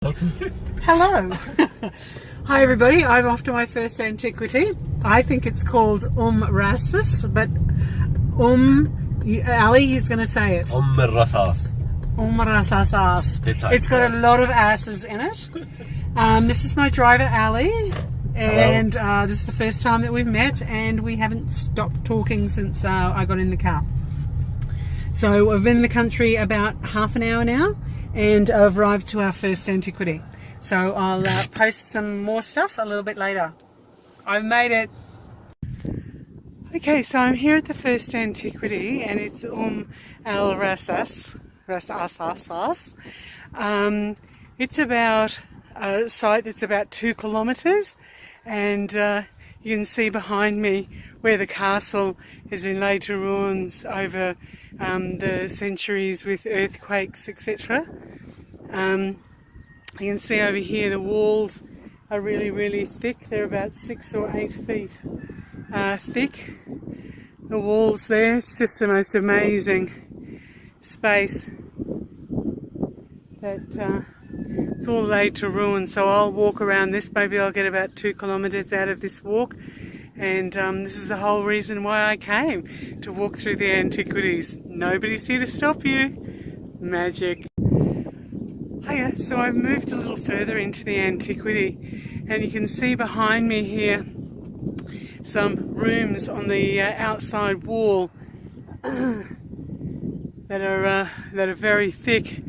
Hello. Hi everybody, I'm off to my first antiquity. I think it's called er-Rasas, but Ali is going to say it. er-Rasas. Er-Rasas. It's got a lot of asses in it. This is my driver Ali, and this is the first time that we've met, and we haven't stopped talking since I got in the car. So I've been in the country about half an hour now, and I've arrived to our first antiquity. So I'll post some more stuff a little bit later. I've made it. Okay, so I'm here at the first antiquity, and it's er-Rasas. It's about a site that's about 2 kilometres, and you can see behind me where the castle is in laid to ruins over the centuries with earthquakes, etc. You can see over here the walls are really thick. They're about 6 or 8 feet thick. The walls there, it's just the most amazing space. That it's all laid to ruin. So I'll walk around this. Maybe I'll get about 2 kilometres out of this walk. And this is the whole reason why I came, to walk through the antiquities. Nobody's here to stop you. Magic. Hiya, so I've moved a little further into the antiquity, and you can see behind me here some rooms on the outside wall that are very thick.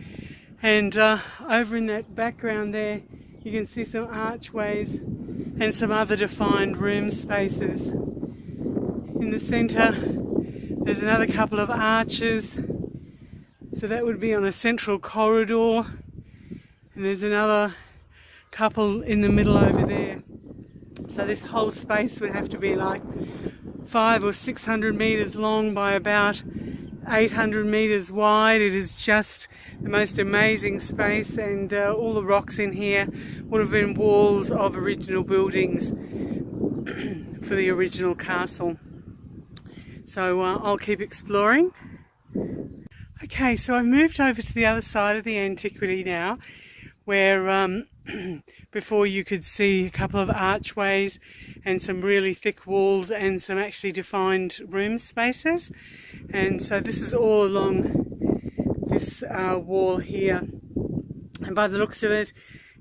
And over in that background there, you can see some archways and some other defined room spaces. In the centre, there's another couple of arches, so that would be on a central corridor, and there's another couple in the middle over there. So this whole space would have to be like 500 or 600 metres long by about 800 metres wide. It is just the most amazing space, and all the rocks in here would have been walls of original buildings for the original castle. So I'll keep exploring. Okay, so I've moved over to the other side of the antiquity now, where before you could see a couple of archways and some really thick walls and some actually defined room spaces. And so this is all along this wall here, and by the looks of it,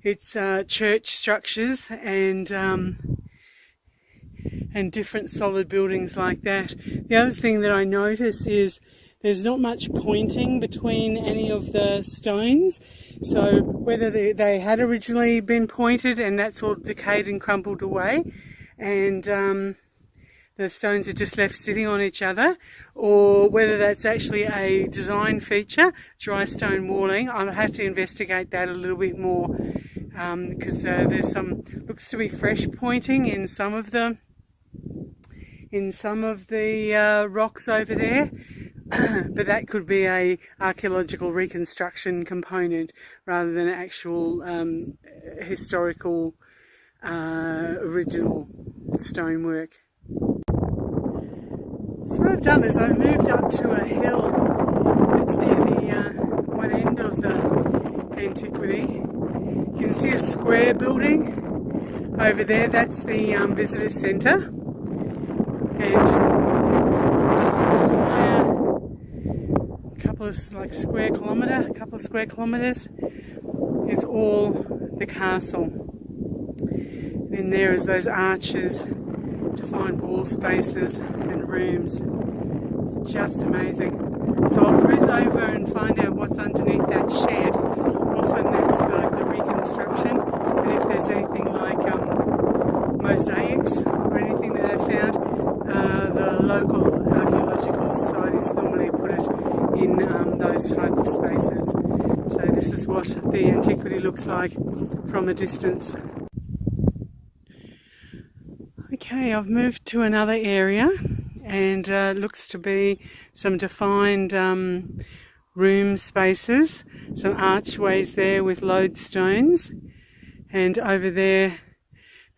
it's church structures and different solid buildings like that. The other thing that I notice is there's not much pointing between any of the stones, so whether they had originally been pointed and that's all decayed and crumbled away, and the stones are just left sitting on each other, or whether that's actually a design feature, dry stone walling. I'll have to investigate that a little bit more, because there's some, looks to be fresh pointing in some of the rocks over there. But that could be a archaeological reconstruction component rather than actual historical original stonework. So what I've done is I've moved up to a hill that's near the one end of the antiquity. You can see a square building over there. That's the visitor centre, and a couple of square kilometres is all the castle. And there is those arches, defined wall spaces and rooms. It's just amazing. So I'll cruise over and find out what's underneath that shed. Often that's like the reconstruction, and if there's anything like mosaics or anything that I've found, the local archaeological societies normally put it in those type of spaces. So this is what the antiquity looks like from a distance. Okay, I've moved to another area, and looks to be some defined room spaces, some archways there with lodestones, and over there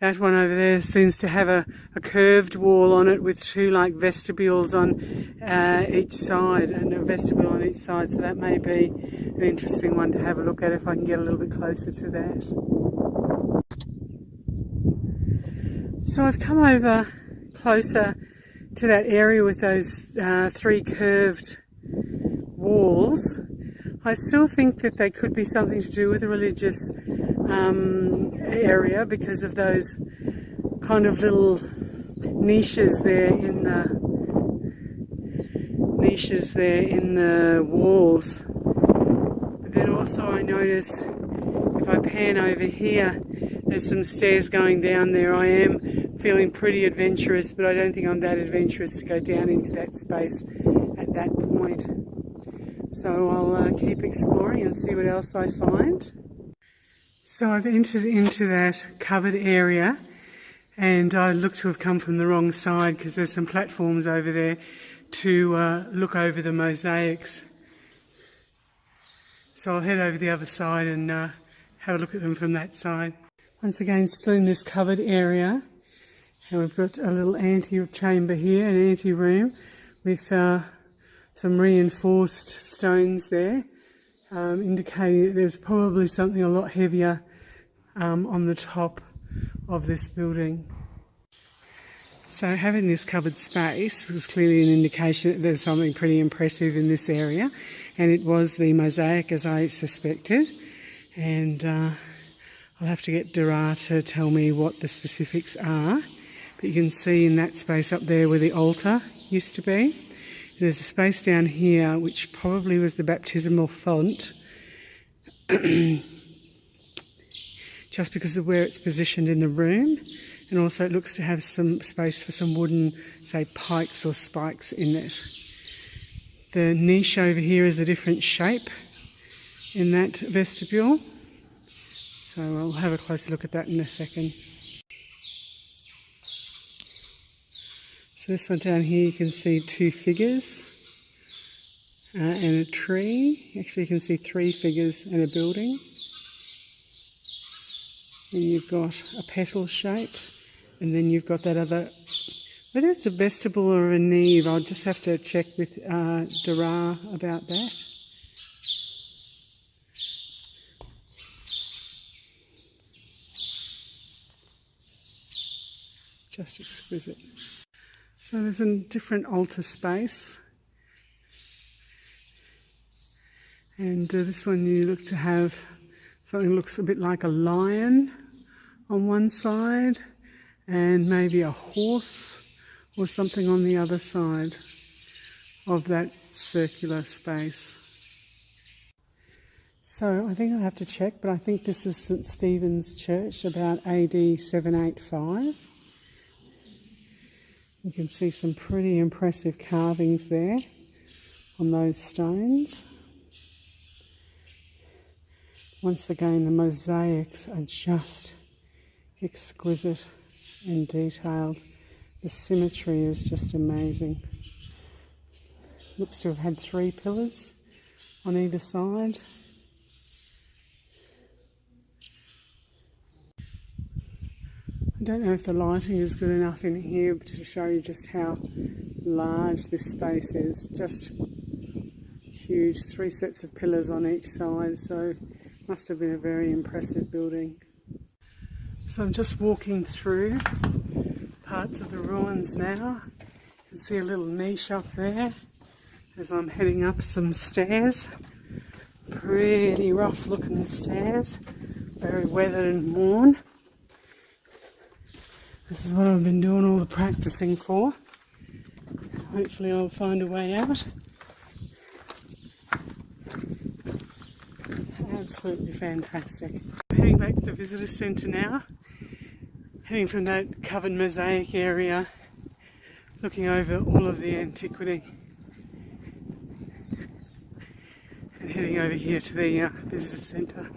That one over there seems to have a curved wall on it with two like vestibules on each side, and a vestibule on each side, so that may be an interesting one to have a look at if I can get a little bit closer to that. So I've come over closer to that area with those three curved walls. I still think that they could be something to do with a religious area because of those kind of little niches there in the walls. But then also I notice if I pan over here, there's some stairs going down there. I am feeling pretty adventurous, but I don't think I'm that adventurous to go down into that space at that point. So I'll keep exploring and see what else I find. So I've entered into that covered area, and I look to have come from the wrong side because there's some platforms over there to look over the mosaics. So I'll head over the other side and have a look at them from that side. Once again, still in this covered area, and we've got a little ante-chamber here, an ante-room with some reinforced stones there, indicating that there's probably something a lot heavier on the top of this building. So having this covered space was clearly an indication that there's something pretty impressive in this area, and it was the mosaic as I suspected, and I'll have to get Dara to tell me what the specifics are. But you can see in that space up there where the altar used to be. There's a space down here which probably was the baptismal font, just because of where it's positioned in the room. And also it looks to have some space for some wooden, say, pikes or spikes in it. The niche over here is a different shape in that vestibule. So I'll have a closer look at that in a second. So this one down here you can see two figures and a tree. Actually you can see three figures and a building. And you've got a petal shape, and then you've got that other, whether it's a vestibule or a nave, I'll just have to check with Dara about that. Just exquisite. So there's a different altar space, and this one you look to have something that looks a bit like a lion on one side and maybe a horse or something on the other side of that circular space. So I think I'll have to check, but I think this is St Stephen's Church, about AD 785. You can see some pretty impressive carvings there on those stones. Once again, the mosaics are just exquisite and detailed. The symmetry is just amazing. Looks to have had three pillars on either side. I don't know if the lighting is good enough in here to show you just how large this space is. Just huge, three sets of pillars on each side, so must have been a very impressive building. So I'm just walking through parts of the ruins now. You can see a little niche up there as I'm heading up some stairs. Pretty rough looking stairs, very weathered and worn. This is what I've been doing all the practicing for. Hopefully I'll find a way out. Absolutely fantastic. Heading back to the visitor centre now. Heading from that covered mosaic area, looking over all of the antiquity. And heading over here to the visitor centre.